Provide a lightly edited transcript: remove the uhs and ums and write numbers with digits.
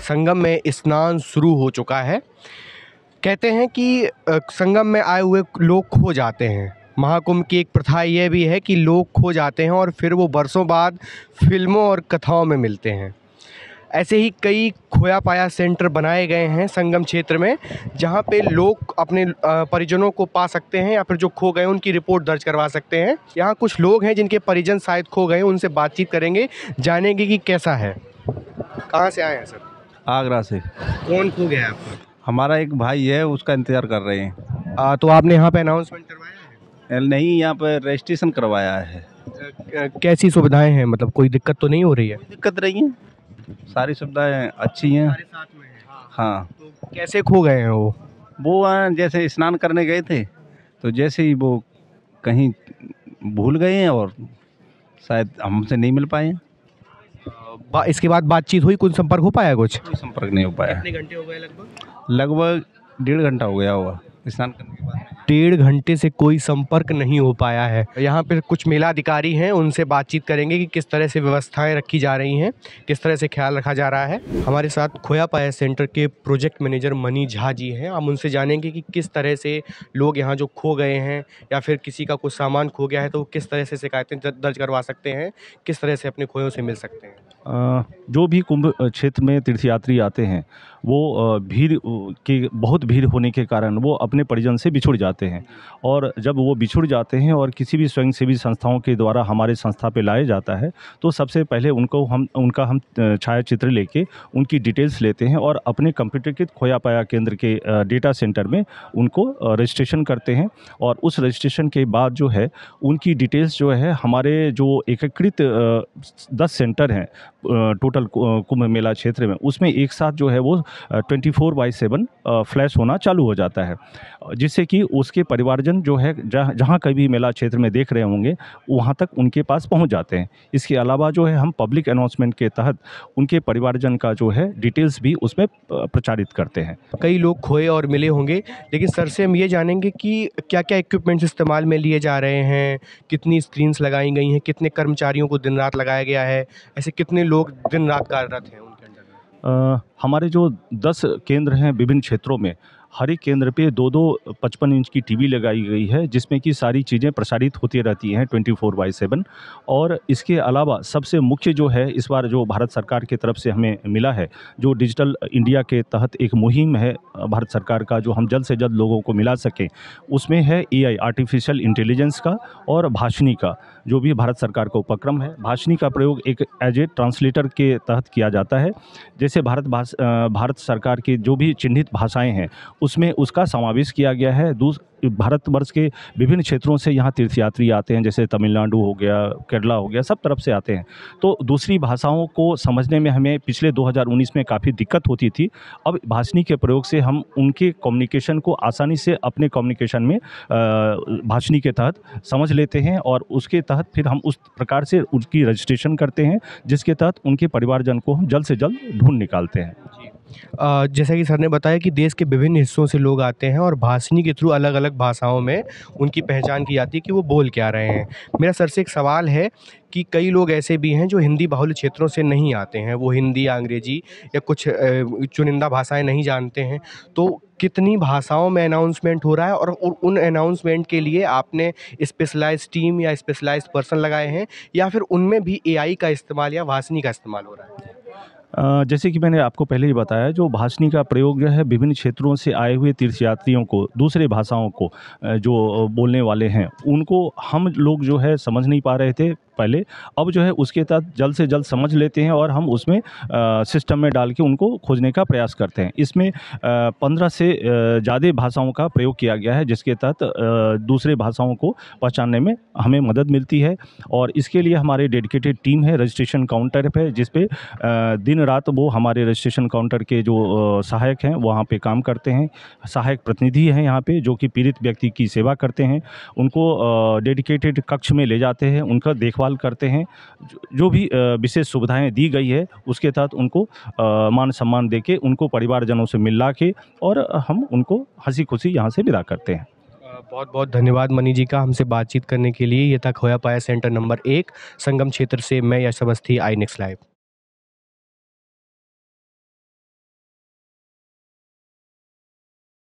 संगम में स्नान शुरू हो चुका है। कहते हैं कि संगम में आए हुए लोग खो जाते हैं। महाकुंभ की एक प्रथा यह भी है कि लोग खो जाते हैं और फिर वो बरसों बाद फिल्मों और कथाओं में मिलते हैं। ऐसे ही कई खोया पाया सेंटर बनाए गए हैं संगम क्षेत्र में, जहां पे लोग अपने परिजनों को पा सकते हैं या फिर जो खो गए उनकी रिपोर्ट दर्ज करवा सकते हैं। यहाँ कुछ लोग हैं जिनके परिजन शायद खो गए, उनसे बातचीत करेंगे, जानेंगे कि कैसा है। कहाँ से आए हैं सर? आगरा से। कौन खो गया आपका? हमारा एक भाई है, उसका इंतज़ार कर रहे हैं। तो आपने यहाँ पे अनाउंसमेंट करवाया है? नहीं, यहाँ पर रजिस्ट्रेशन करवाया है। कैसी सुविधाएं हैं, मतलब कोई दिक्कत तो नहीं हो रही है? कोई दिक्कत नहीं है, सारी सुविधाएं अच्छी हैं। सारे साथ में हैं। हाँ। तो कैसे खो गए हैं वो? जैसे स्नान करने गए थे, तो जैसे ही वो कहीं भूल गए हैं और शायद हमसे नहीं मिल पाए हैं। इसके बाद बातचीत हुई, कुछ संपर्क हो पाया? कुछ कोई संपर्क नहीं हो पाया। कितने घंटे हो गए? लगभग लगभग 1.5 घंटा हो गया होगा स्नान करने के बाद। 1.5 घंटे से कोई संपर्क नहीं हो पाया है। यहाँ पे कुछ मेला अधिकारी हैं, उनसे बातचीत करेंगे कि किस तरह से व्यवस्थाएं रखी जा रही हैं, किस तरह से ख्याल रखा जा रहा है। हमारे साथ खोया पाया सेंटर के project manager money Jha ji हैं। हम उनसे जानेंगे कि किस तरह से लोग यहाँ जो खो गए हैं या फिर किसी का कुछ सामान खो गया है तो वो किस तरह से शिकायतें दर्ज करवा सकते हैं, किस तरह से अपने खोयों से मिल सकते हैं। जो भी कुंभ क्षेत्र में तीर्थयात्री आते हैं, वो बहुत भीड़ होने के कारण वो अपने परिजन से बिछुड़ जाते हैं, और जब वो बिछुड़ जाते हैं और किसी भी स्वयंसेवी संस्थाओं के द्वारा हमारे संस्था पे लाया जाता है, तो सबसे पहले उनका हम छायाचित्र लेके उनकी डिटेल्स लेते हैं और अपने कंप्यूटरीकृत खोया पाया केंद्र के डेटा सेंटर में उनको रजिस्ट्रेशन करते हैं। और उस रजिस्ट्रेशन के बाद जो है उनकी डिटेल्स जो है हमारे जो एकीकृत 10 सेंटर हैं टोटल कुंभ मेला क्षेत्र में, उसमें एक साथ जो है वो 24/7 फ्लैश होना चालू हो जाता है, जिससे कि उसके परिवारजन जो है जहाँ कभी मेला क्षेत्र में देख रहे होंगे वहाँ तक उनके पास पहुँच जाते हैं। इसके अलावा जो है हम पब्लिक अनाउंसमेंट के तहत उनके परिवारजन का जो है डिटेल्स भी उसमें प्रचारित करते हैं। कई लोग खोए और मिले होंगे, लेकिन सर से हम ये जानेंगे कि क्या क्या इक्विपमेंट्स इस्तेमाल में लिए जा रहे हैं, कितनी स्क्रीन्स लगाई गई हैं, कितने कर्मचारियों को दिन रात लगाया गया है, ऐसे कितने लोग दिन रात कार्यरत हैं उनके अंडर में? हमारे जो 10 केंद्र हैं विभिन्न क्षेत्रों में, हर एक केंद्र पे 2-2 55 इंच की टीवी लगाई गई है, जिसमें कि सारी चीज़ें प्रसारित होती रहती हैं 24/7। और इसके अलावा सबसे मुख्य जो है इस बार जो भारत सरकार की तरफ से हमें मिला है, जो डिजिटल इंडिया के तहत एक मुहिम है भारत सरकार का, जो हम जल्द से जल्द लोगों को मिला सकें, उसमें है AI आर्टिफिशियल इंटेलिजेंस का और भाषिणी का, जो भी भारत सरकार का उपक्रम है। भाषिणी का प्रयोग एक एज ए ट्रांसलेटर के तहत किया जाता है। जैसे भारत सरकार की जो भी चिन्हित भाषाएं हैं उसमें उसका समावेश किया गया है। भारतवर्ष के विभिन्न क्षेत्रों से यहाँ तीर्थयात्री आते हैं, जैसे तमिलनाडु हो गया, केरला हो गया, सब तरफ से आते हैं। तो दूसरी भाषाओं को समझने में हमें पिछले 2019 में काफ़ी दिक्कत होती थी। अब भाषिणी के प्रयोग से हम उनके कम्युनिकेशन को आसानी से अपने कम्युनिकेशन में भाषिणी के तहत समझ लेते हैं, और उसके तहत फिर हम उस प्रकार से उनकी रजिस्ट्रेशन करते हैं, जिसके तहत उनके परिवारजन को हम जल्द से जल्द ढूंढ निकालते हैं। जैसा कि सर ने बताया कि देश के विभिन्न हिस्सों से लोग आते हैं और भाषिणी के थ्रू अलग अलग भाषाओं में उनकी पहचान की जाती है कि वो बोल क्या रहे हैं। मेरा सर से एक सवाल है कि कई लोग ऐसे भी हैं जो हिंदी बाहुल्य क्षेत्रों से नहीं आते हैं, वो हिंदी या अंग्रेजी या कुछ चुनिंदा भाषाएं नहीं जानते हैं, तो कितनी भाषाओं में अनाउंसमेंट हो रहा है और उन अनाउंसमेंट के लिए आपने स्पेशलाइज्ड टीम या स्पेशलाइज्ड पर्सन लगाए हैं, या फिर उनमें भी AI का इस्तेमाल या भाषिणी का इस्तेमाल हो रहा है? जैसे कि मैंने आपको पहले ही बताया, जो भाषिणी का प्रयोग जो है विभिन्न क्षेत्रों से आए हुए तीर्थयात्रियों को, दूसरे भाषाओं को जो बोलने वाले हैं, उनको हम लोग जो है समझ नहीं पा रहे थे पहले। अब जो है उसके तहत जल्द से जल्द समझ लेते हैं और हम उसमें सिस्टम में डाल के उनको खोजने का प्रयास करते हैं। इसमें 15 से ज़्यादा भाषाओं का प्रयोग किया गया है, जिसके तहत दूसरे भाषाओं को पहचानने में हमें मदद मिलती है। और इसके लिए हमारे डेडिकेटेड टीम है रजिस्ट्रेशन काउंटर पे, जिस पे दिन रात वो हमारे रजिस्ट्रेशन काउंटर के जो सहायक हैं वहाँ पे काम करते हैं। सहायक प्रतिनिधि हैं यहाँ पे, जो कि पीड़ित व्यक्ति की सेवा करते हैं। उनको डेडिकेटेड कक्ष में ले जाते हैं, उनका देखभाल करते हैं। जो भी विशेष सुविधाएं दी गई है उसके तहत उनको मान सम्मान देके उनको परिवारजनों से मिला के और हम उनको हंसी खुशी यहाँ से विदा करते हैं। बहुत बहुत धन्यवाद मनी जी का हमसे बातचीत करने के लिए। ये था खोया पाया सेंटर नंबर 1 संगम क्षेत्र से मैं यश अवस्थी, आई नेक्स्ट लाइव।